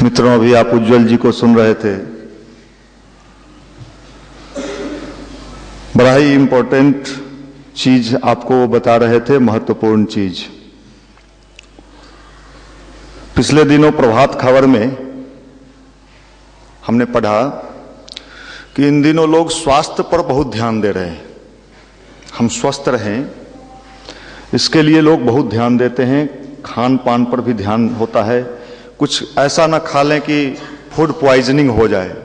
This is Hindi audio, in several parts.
मित्रों, अभी आप उज्जवल जी को सुन रहे थे। बड़ा ही इंपॉर्टेंट चीज आपको वो बता रहे थे, महत्वपूर्ण चीज। पिछले दिनों प्रभात खबर में हमने पढ़ा कि इन दिनों लोग स्वास्थ्य पर बहुत ध्यान दे रहे हैं। हम स्वस्थ रहें, इसके लिए लोग बहुत ध्यान देते हैं। खान पान पर भी ध्यान होता है। कुछ ऐसा ना खा लें कि फूड पॉइजनिंग हो जाए,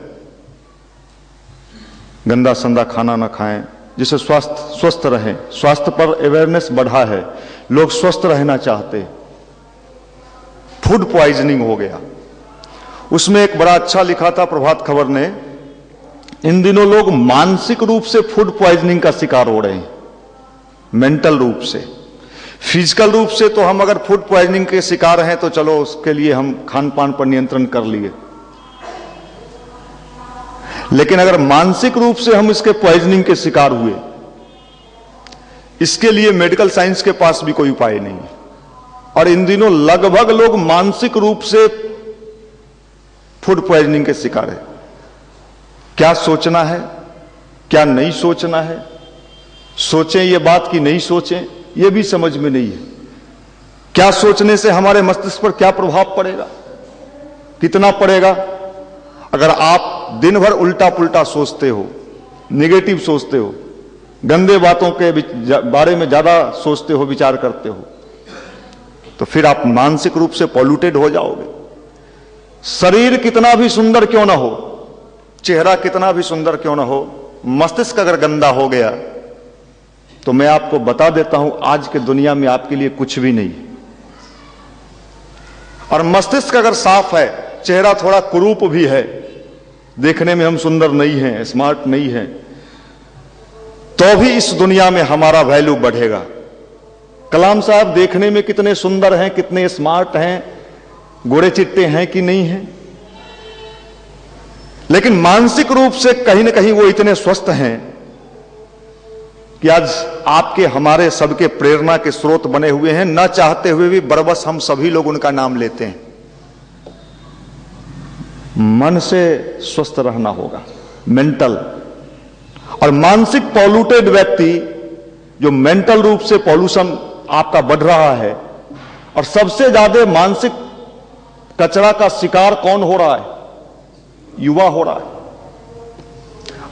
गंदा संदा खाना ना खाएं, जिससे स्वस्थ रहें। स्वास्थ्य पर अवेयरनेस बढ़ा है, लोग स्वस्थ रहना चाहते। फूड पॉइजनिंग हो गया। उसमें एक बड़ा अच्छा लिखा था प्रभात खबर ने, इन दिनों लोग मानसिक रूप से फूड पॉइजनिंग का शिकार हो रहे हैं, मेंटल रूप से। फिजिकल रूप से तो हम अगर फूड पॉइजनिंग के शिकार हैं तो चलो उसके लिए हम खान पान पर नियंत्रण कर लिए, लेकिन अगर मानसिक रूप से हम इसके पॉइजनिंग के शिकार हुए, इसके लिए मेडिकल साइंस के पास भी कोई उपाय नहीं है। और इन दिनों लगभग लोग मानसिक रूप से फूड पॉइजनिंग के शिकार है। क्या सोचना है, क्या नहीं सोचना है, सोचें ये बात कि नहीं सोचें, ये भी समझ में नहीं है। क्या सोचने से हमारे मस्तिष्क पर क्या प्रभाव पड़ेगा, कितना पड़ेगा। अगर आप दिन भर उल्टा पुल्टा सोचते हो, नेगेटिव सोचते हो, गंदे बातों के बारे में ज्यादा सोचते हो, विचार करते हो, तो फिर आप मानसिक रूप से पॉल्यूटेड हो जाओगे। शरीर कितना भी सुंदर क्यों ना हो, चेहरा कितना भी सुंदर क्यों ना हो, मस्तिष्क अगर गंदा हो गया तो मैं आपको बता देता हूं, आज के दुनिया में आपके लिए कुछ भी नहीं है। और मस्तिष्क अगर साफ है, चेहरा थोड़ा कुरूप भी है, देखने में हम सुंदर नहीं हैं, स्मार्ट नहीं हैं, तो भी इस दुनिया में हमारा वैल्यू बढ़ेगा। कलाम साहब देखने में कितने सुंदर हैं, कितने स्मार्ट हैं, गोरे चिट्टे हैं कि नहीं हैं, लेकिन मानसिक रूप से कहीं ना कहीं वो इतने स्वस्थ हैं कि आज आपके हमारे सबके प्रेरणा के स्रोत बने हुए हैं। न चाहते हुए भी बरबस हम सभी लोग उनका नाम लेते हैं। मन से स्वस्थ रहना होगा, मेंटल। और मानसिक पॉल्यूटेड व्यक्ति, जो मेंटल रूप से पॉल्यूशन आपका बढ़ रहा है, और सबसे ज्यादा मानसिक कचरा का शिकार कौन हो रहा है? युवा हो रहा है।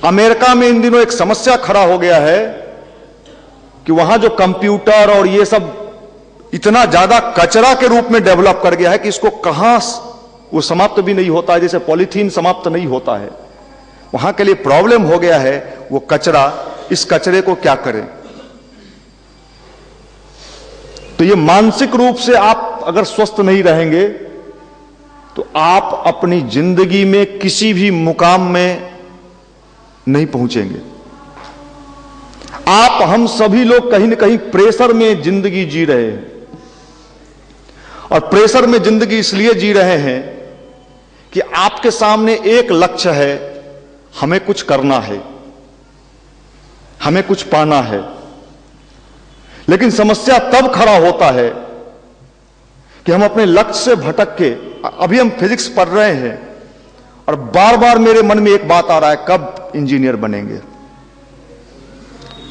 अमेरिका में इन दिनों एक समस्या खड़ा हो गया है कि वहां जो कंप्यूटर और ये सब इतना ज्यादा कचरा के रूप में डेवलप कर गया है कि इसको कहां वो समाप्त भी नहीं होता है, जैसे पॉलीथीन समाप्त नहीं होता है। वहां के लिए प्रॉब्लम हो गया है वो कचरा। इस कचरे को क्या करें? तो ये मानसिक रूप से आप अगर स्वस्थ नहीं रहेंगे तो आप अपनी जिंदगी में किसी भी मुकाम में नहीं पहुंचेंगे। आप हम सभी लोग कहीं ना कहीं प्रेशर में जिंदगी जी रहे हैं। और प्रेशर में जिंदगी इसलिए जी रहे हैं कि आपके सामने एक लक्ष्य है, हमें कुछ करना है, हमें कुछ पाना है। लेकिन समस्या तब खड़ा होता है कि हम अपने लक्ष्य से भटक के, अभी हम फिजिक्स पढ़ रहे हैं और बार बार मेरे मन में एक बात आ रहा है, कब इंजीनियर बनेंगे,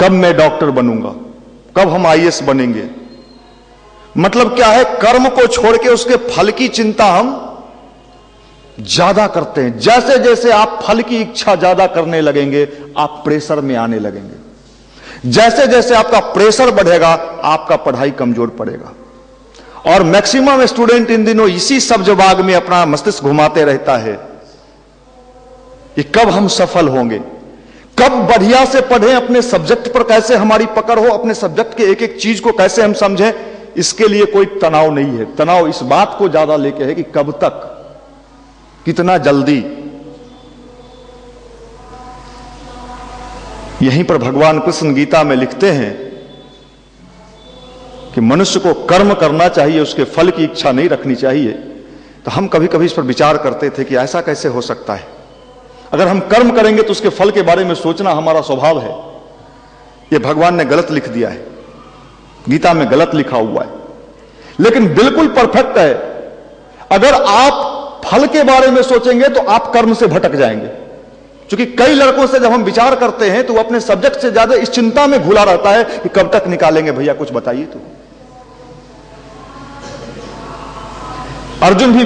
कब मैं डॉक्टर बनूंगा, कब हम आईएएस बनेंगे। मतलब क्या है? कर्म को छोड़ के उसके फल की चिंता हम ज्यादा करते हैं। जैसे जैसे आप फल की इच्छा ज्यादा करने लगेंगे, आप प्रेशर में आने लगेंगे। जैसे जैसे आपका प्रेशर बढ़ेगा, आपका पढ़ाई कमजोर पड़ेगा। और मैक्सिमम स्टूडेंट इन दिनों इसी सब्जबाग में अपना मस्तिष्क घुमाते रहता है कि कब हम सफल होंगे, कब बढ़िया से पढ़ें, अपने सब्जेक्ट पर कैसे हमारी पकड़ हो, अपने सब्जेक्ट के एक एक चीज को कैसे हम समझें। इसके लिए कोई तनाव नहीं है। तनाव इस बात को ज्यादा लेके है कि कब तक, कितना जल्दी। यहीं पर भगवान कृष्ण गीता में लिखते हैं कि मनुष्य को कर्म करना चाहिए, उसके फल की इच्छा नहीं रखनी चाहिए। तो हम कभी कभी इस पर विचार करते थे कि ऐसा कैसे हो सकता है? अगर हम कर्म करेंगे तो उसके फल के बारे में सोचना हमारा स्वभाव है। यह भगवान ने गलत लिख दिया है, गीता में गलत लिखा हुआ है, लेकिन बिल्कुल परफेक्ट है। अगर आप फल के बारे में सोचेंगे तो आप कर्म से भटक जाएंगे। क्योंकि कई लड़कों से जब हम विचार करते हैं तो वो अपने सब्जेक्ट से ज्यादा इस चिंता में घुला रहता है कि कब तक निकालेंगे भैया, कुछ बताइए तो। अर्जुन भी